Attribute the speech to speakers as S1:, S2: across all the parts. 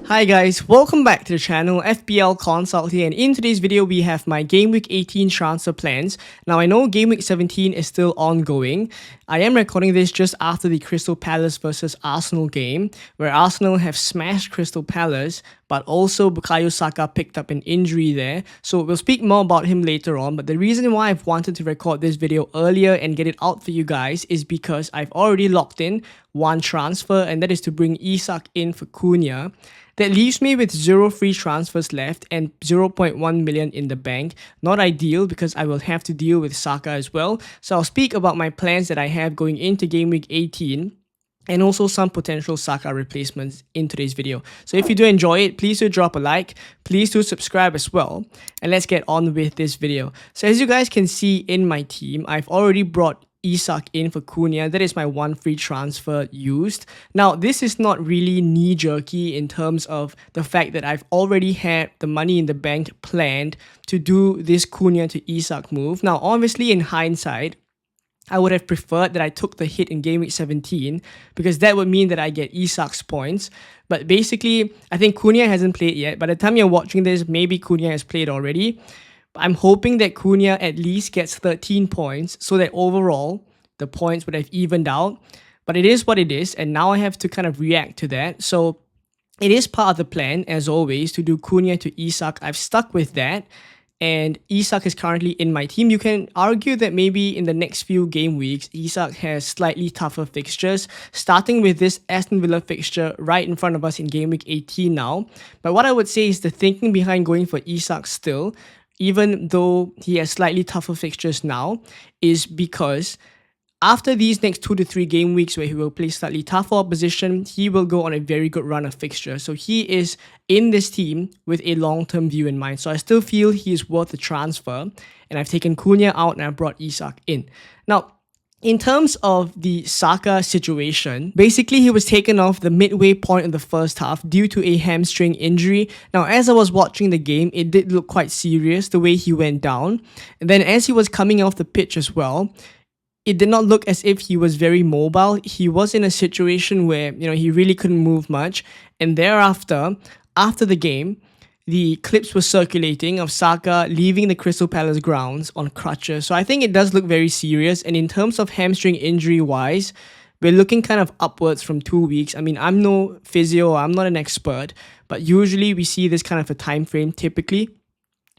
S1: Hi guys, welcome back to the channel, FPL Consult here, and in today's video we have my Game Week 18 transfer plans. Now I know Game Week 17 is still ongoing. I am recording this just after the Crystal Palace versus Arsenal game, where Arsenal have smashed Crystal Palace, but also Bukayo Saka picked up an injury there. So we'll speak more about him later on, but the reason why I've wanted to record this video earlier and get it out for you guys is because I've already locked in one transfer, and that is to bring Isak in for Cunha. That leaves me with 0 free transfers left and 0.1 million in the bank. Not ideal because I will have to deal with Saka as well. So I'll speak about my plans that I have going into Game Week 18 and also some potential Saka replacements in today's video. So if you do enjoy it, please do drop a like, please do subscribe as well, and let's get on with this video. So as you guys can see in my team, I've already brought Isak in for Cunha. That is my one free transfer used. Now, this is not really knee-jerky in terms of the fact that I've already had the money in the bank planned to do this Cunha to Isak move. Now, obviously, in hindsight, I would have preferred that I took the hit in Game Week 17 because that would mean that I get Isak's points. But basically, I think Cunha hasn't played yet. By the time you're watching this, maybe Cunha has played already. I'm hoping that Cunha at least gets 13 points so that overall the points would have evened out. But it is what it is, and now I have to kind of react to that. So it is part of the plan, as always, to do Cunha to Isak. I've stuck with that, and Isak is currently in my team. You can argue that maybe in the next few game weeks, Isak has slightly tougher fixtures, starting with this Aston Villa fixture right in front of us in Game Week 18 now. But what I would say is the thinking behind going for Isak still, even though he has slightly tougher fixtures now, is because after these next 2 to 3 game weeks where he will play slightly tougher opposition, he will go on a very good run of fixtures. So he is in this team with a long-term view in mind. So I still feel he is worth a transfer, and I've taken Cunha out and I've brought Isak in. Now, in terms of the Saka situation, basically he was taken off the midway point of the first half due to a hamstring injury. Now, as I was watching the game, it did look quite serious the way he went down. And then as he was coming off the pitch as well, it did not look as if he was very mobile. He was in a situation where, he really couldn't move much. And thereafter, after the game, the clips were circulating of Saka leaving the Crystal Palace grounds on crutches. So I think it does look very serious. And in terms of hamstring injury wise, we're looking kind of upwards from 2 weeks. I mean, I'm no physio, I'm not an expert, but usually we see this kind of a time frame typically.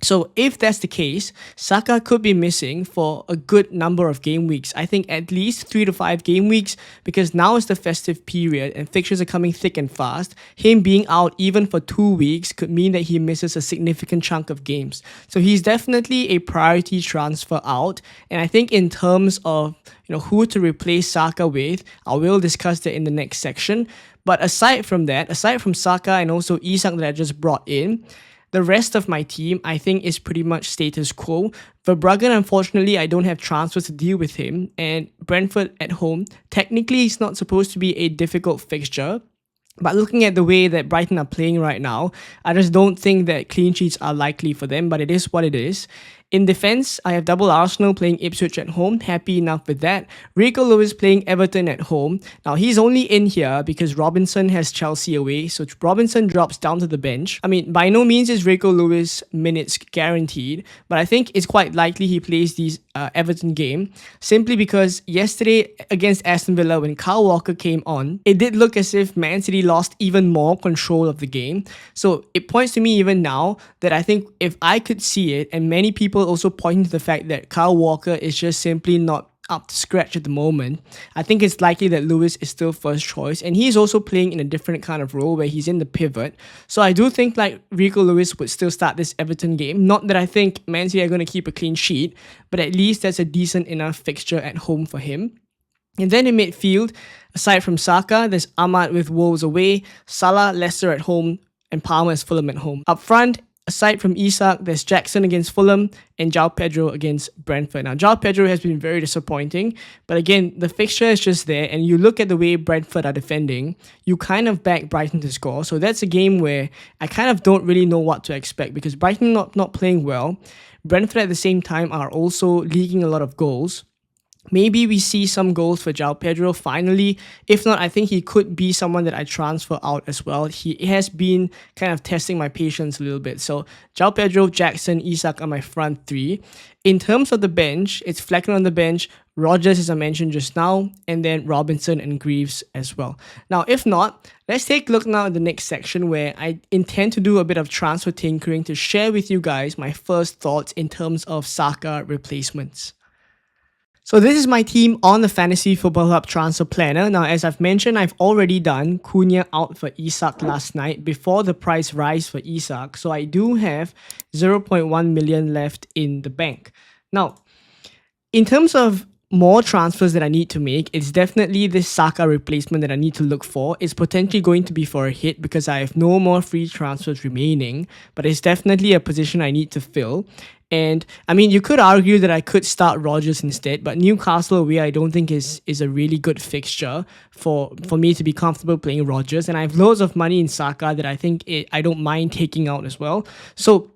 S1: So if that's the case, Saka could be missing for a good number of game weeks. I think at least 3 to 5 game weeks, because now is the festive period and fixtures are coming thick and fast. Him being out even for 2 weeks could mean that he misses a significant chunk of games. So he's definitely a priority transfer out. And I think in terms of who to replace Saka with, I will discuss that in the next section. But aside from that, aside from Saka and also Isak that I just brought in, the rest of my team, I think, is pretty much status quo. Verbruggen, unfortunately, I don't have transfers to deal with him. And Brentford at home, technically, it's not supposed to be a difficult fixture. But looking at the way that Brighton are playing right now, I just don't think that clean sheets are likely for them, but it is what it is. In defense, I have double Arsenal playing Ipswich at home. Happy enough with that. Rico Lewis playing Everton at home. Now, he's only in here because Robinson has Chelsea away. So Robinson drops down to the bench. I mean, by no means is Rico Lewis minutes guaranteed, but I think it's quite likely he plays these Everton game, simply because yesterday against Aston Villa when Kyle Walker came on, it did look as if Man City lost even more control of the game. So it points to me even now that I think if I could see it, and many people also pointing to the fact that Kyle Walker is just simply not up to scratch at the moment, I think it's likely that Lewis is still first choice, and he's also playing in a different kind of role where he's in the pivot. So I do think like Rico Lewis would still start this Everton game. Not that I think Man City are going to keep a clean sheet, but at least that's a decent enough fixture at home for him. And then in midfield, aside from Saka, there's Ahmad with Wolves away, Salah, Leicester at home, and Palmer is Fulham at home. Up front, aside from Isak, there's Jackson against Fulham and João Pedro against Brentford. Now, João Pedro has been very disappointing, but again, the fixture is just there, and you look at the way Brentford are defending, you kind of back Brighton to score. So that's a game where I kind of don't really know what to expect because Brighton not playing well. Brentford at the same time are also leaking a lot of goals. Maybe we see some goals for João Pedro finally. If not, I think he could be someone that I transfer out as well. He has been kind of testing my patience a little bit. So João Pedro, Jackson, Isak are my front three. In terms of the bench, it's Flecken on the bench, Rogers, as I mentioned just now, and then Robinson and Greaves as well. Now, if not, let's take a look now at the next section where I intend to do a bit of transfer tinkering to share with you guys my first thoughts in terms of Saka replacements. So this is my team on the Fantasy Football Hub Transfer Planner. Now, as I've mentioned, I've already done Cunha out for Isak last night before the price rise for Isak. So I do have 0.1 million left in the bank. Now, in terms of more transfers that I need to make, it's definitely this Saka replacement that I need to look for. It's potentially going to be for a hit because I have no more free transfers remaining, but it's definitely a position I need to fill. And I mean, you could argue that I could start Rogers instead, but Newcastle away I don't think is a really good fixture for me to be comfortable playing Rogers. And I have loads of money in Saka that I think I don't mind taking out as well. So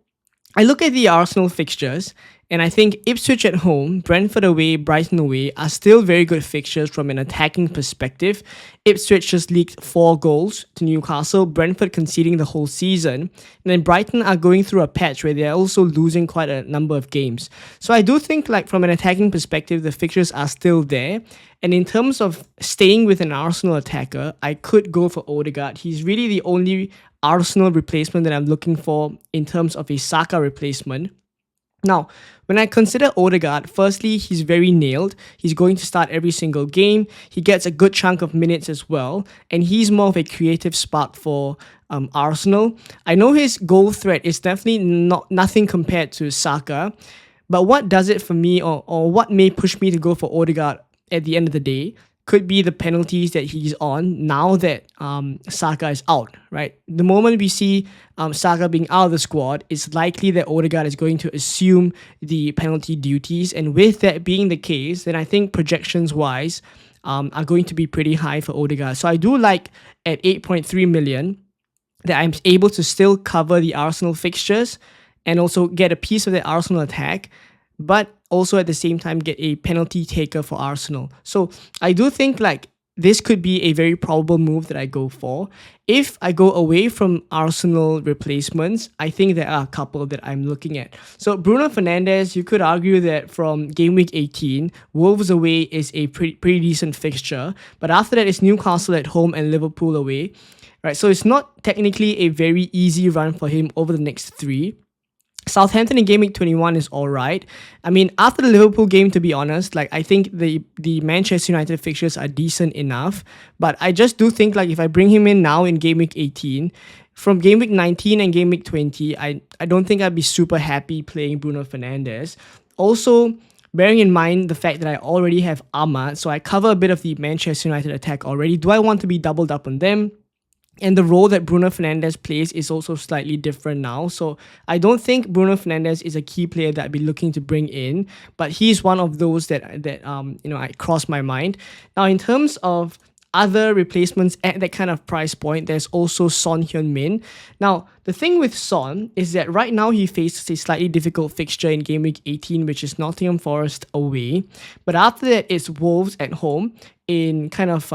S1: I look at the Arsenal fixtures, and I think Ipswich at home, Brentford away, Brighton away are still very good fixtures from an attacking perspective. Ipswich just leaked 4 goals to Newcastle, Brentford conceding the whole season, and then Brighton are going through a patch where they're also losing quite a number of games. So I do think like from an attacking perspective, the fixtures are still there. And in terms of staying with an Arsenal attacker, I could go for Odegaard. He's really the only Arsenal replacement that I'm looking for in terms of a Saka replacement. Now, when I consider Odegaard, firstly, he's very nailed. He's going to start every single game. He gets a good chunk of minutes as well. And he's more of a creative spark for Arsenal. I know his goal threat is definitely nothing compared to Saka. But what does it for me, or what may push me to go for Odegaard at the end of the day, could be the penalties that he's on now that Saka is out, right? The moment we see Saka being out of the squad, it's likely that Odegaard is going to assume the penalty duties. And with that being the case, then I think projections-wise are going to be pretty high for Odegaard. So I do like at 8.3 million that I'm able to still cover the Arsenal fixtures and also get a piece of the Arsenal attack, but also at the same time get a penalty taker for Arsenal. So I do think like this could be a very probable move that I go for. If I go away from Arsenal replacements, I think there are a couple that I'm looking at. So Bruno Fernandes, you could argue that from game week 18, Wolves away is a pretty decent fixture, but after that it's Newcastle at home and Liverpool away, right? So it's not technically a very easy run for him over the next 3. Southampton in game week 21 is alright. I mean, after the Liverpool game, to be honest, like I think the Manchester United fixtures are decent enough. But I just do think like if I bring him in now in game week 18, from game week 19 and game week 20, I don't think I'd be super happy playing Bruno Fernandes. Also, bearing in mind the fact that I already have Ahmad, so I cover a bit of the Manchester United attack already. Do I want to be doubled up on them? And the role that Bruno Fernandes plays is also slightly different now. So I don't think Bruno Fernandes is a key player that I'd be looking to bring in, but he's one of those that I cross my mind. Now, in terms of other replacements at that kind of price point, there's also Son Heung-min. Now, the thing with Son is that right now he faces a slightly difficult fixture in game week 18, which is Nottingham Forest away. But after that, it's Wolves at home in kind of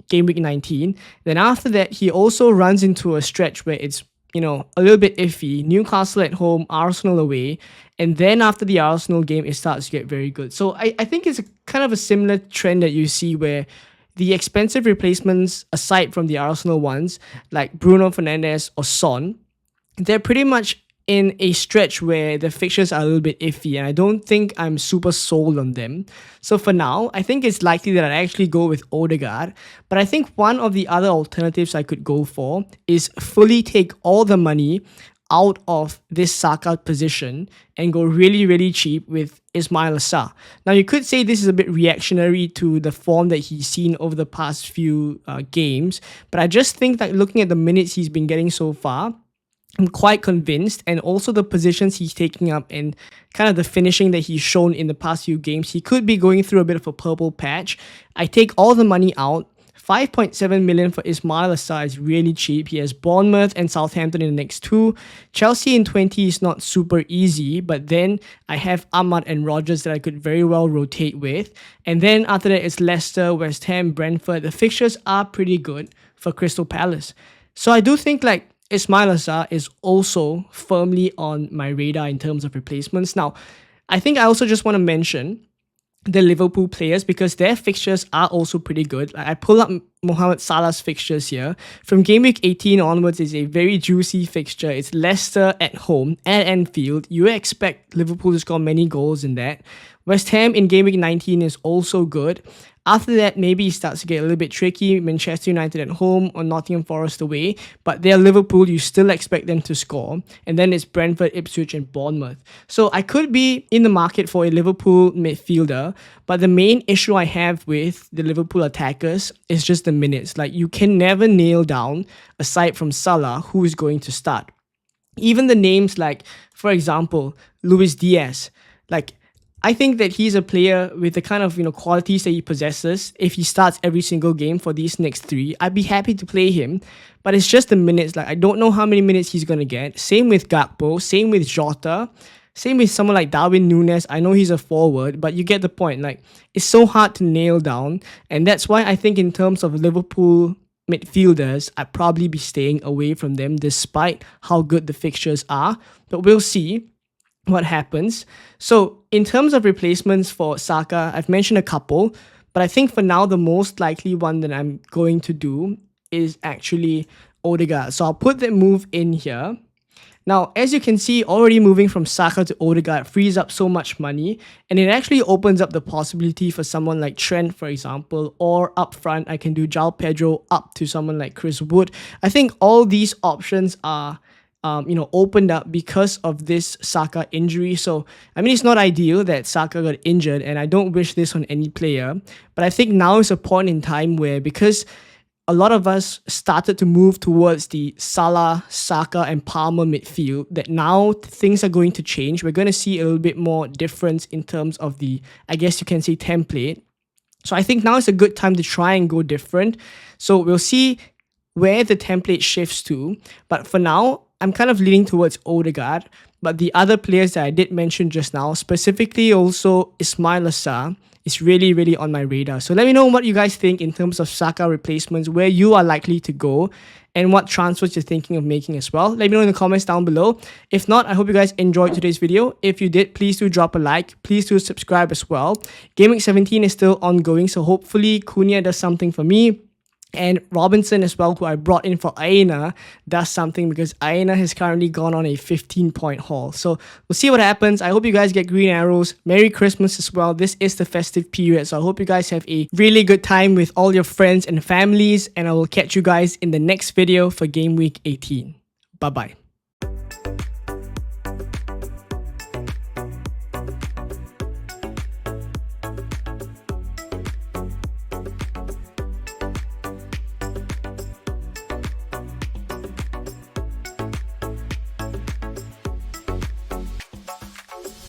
S1: game week 19. Then after that, he also runs into a stretch where it's a little bit iffy. Newcastle at home, Arsenal away. And then after the Arsenal game, it starts to get very good. So I think it's kind of a similar trend that you see where the expensive replacements, aside from the Arsenal ones, like Bruno Fernandes or Son, they're pretty much in a stretch where the fixtures are a little bit iffy, and I don't think I'm super sold on them. So for now, I think it's likely that I'd actually go with Odegaard, but I think one of the other alternatives I could go for is fully take all the money out of this Saka position and go really, really cheap with Ismail Assar. Now, you could say this is a bit reactionary to the form that he's seen over the past few games, but I just think that looking at the minutes he's been getting so far, I'm quite convinced, and also the positions he's taking up and kind of the finishing that he's shown in the past few games, he could be going through a bit of a purple patch. I take all the money out, 5.7 million for Ismail Assar is really cheap. He has Bournemouth and Southampton in the next two. Chelsea in 20 is not super easy, but then I have Ahmad and Rodgers that I could very well rotate with. And then after that, it's Leicester, West Ham, Brentford. The fixtures are pretty good for Crystal Palace. So I do think like Ismail Assar is also firmly on my radar in terms of replacements. Now, I think I also just want to mention the Liverpool players because their fixtures are also pretty good. I pull up Mohamed Salah's fixtures here. From game week 18 onwards is a very juicy fixture. It's Leicester at home at Anfield. You expect Liverpool to score many goals in that. West Ham in game week 19 is also good. After that, maybe it starts to get a little bit tricky. Manchester United at home or Nottingham Forest away. But they're Liverpool, you still expect them to score. And then it's Brentford, Ipswich and Bournemouth. So I could be in the market for a Liverpool midfielder. But the main issue I have with the Liverpool attackers is just the minutes. Like you can never nail down, aside from Salah, who is going to start. Even the names like, for example, Luis Diaz. Like, I think that he's a player with the kind of qualities that he possesses. If he starts every single game for these next three, I'd be happy to play him. But it's just the minutes. Like I don't know how many minutes he's gonna get. Same with Gakpo. Same with Jota. Same with someone like Darwin Núñez. I know he's a forward, but you get the point. Like it's so hard to nail down, and that's why I think in terms of Liverpool midfielders, I'd probably be staying away from them despite how good the fixtures are. But we'll see what happens. So in terms of replacements for Saka, I've mentioned a couple, but I think for now the most likely one that I'm going to do is actually Odegaard. So I'll put that move in here. Now, as you can see, already moving from Saka to Odegaard frees up so much money, and it actually opens up the possibility for someone like Trent, for example, or up front, I can do João Pedro up to someone like Chris Wood. I think all these options are opened up because of this Saka injury. So, I mean, it's not ideal that Saka got injured, and I don't wish this on any player. But I think now is a point in time where, because a lot of us started to move towards the Salah, Saka, and Palmer midfield, that now things are going to change. We're going to see a little bit more difference in terms of the, I guess you can say, template. So I think now is a good time to try and go different. So we'll see where the template shifts to. But for now, I'm kind of leaning towards Odegaard, but the other players that I did mention just now, specifically also Ismail Assar, is really, really on my radar. So let me know what you guys think in terms of Saka replacements, where you are likely to go, and what transfers you're thinking of making as well. Let me know in the comments down below. If not, I hope you guys enjoyed today's video. If you did, please do drop a like. Please do subscribe as well. Game Week 17 is still ongoing, so hopefully Cunha does something for me. And Robinson as well, who I brought in for Aina, does something because Aina has currently gone on a 15-point haul. So we'll see what happens. I hope you guys get green arrows. Merry Christmas as well. This is the festive period, so I hope you guys have a really good time with all your friends and families. And I will catch you guys in the next video for Game Week 18. Bye-bye.